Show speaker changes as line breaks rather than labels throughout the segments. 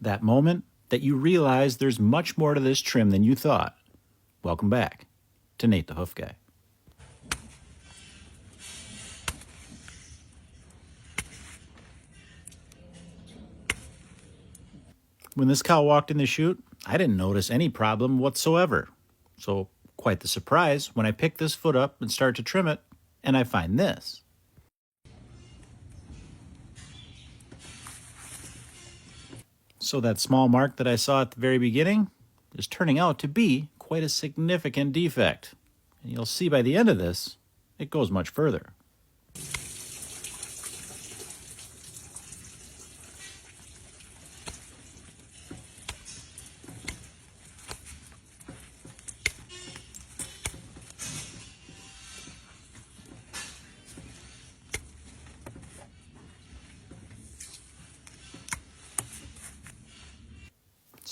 that moment that you realize there's much more to this trim than you thought. Welcome back to Nate the Hoof Guy. When this cow walked in the chute, I didn't notice any problem whatsoever. So quite the surprise when I pick this foot up and start to trim it, and I find this. So that small mark that I saw at the very beginning is turning out to be quite a significant defect. And you'll see by the end of this, it goes much further.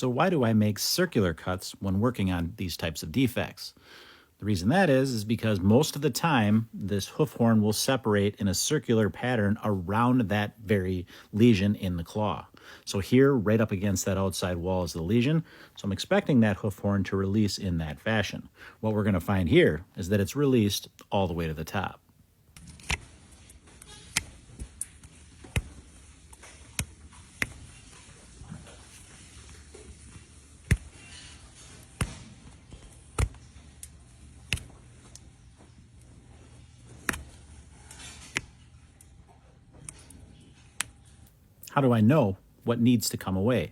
So why do I make circular cuts when working on these types of defects? The reason that is because most of the time this hoof horn will separate in a circular pattern around that very lesion in the claw. So here, right up against that outside wall is the lesion. So I'm expecting that hoof horn to release in that fashion. What we're going to find here is that it's released all the way to the top. How do I know what needs to come away?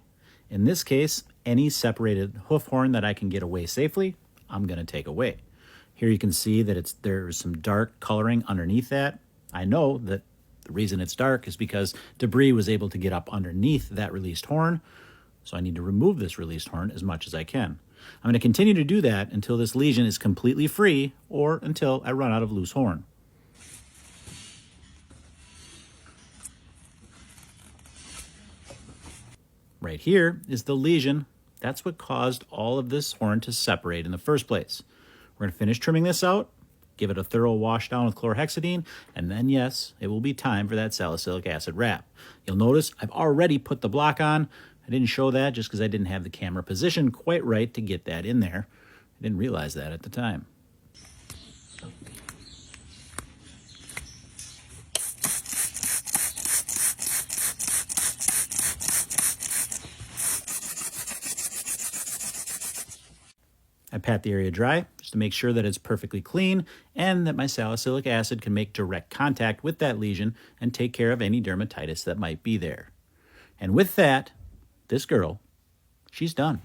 In this case, any separated hoof horn that I can get away safely, I'm going to take away. Here you can see that there's some dark coloring underneath that. I know that the reason it's dark is because debris was able to get up underneath that released horn, so I need to remove this released horn as much as I can. I'm going to continue to do that until this lesion is completely free or until I run out of loose horn. Right here is the lesion. That's what caused all of this horn to separate in the first place. We're going to finish trimming this out, give it a thorough wash down with chlorhexidine, and then yes, it will be time for that salicylic acid wrap. You'll notice I've already put the block on. I didn't show that just because I didn't have the camera positioned quite right to get that in there. I didn't realize that at the time. I pat the area dry just to make sure that it's perfectly clean and that my salicylic acid can make direct contact with that lesion and take care of any dermatitis that might be there. And with that, this girl, she's done.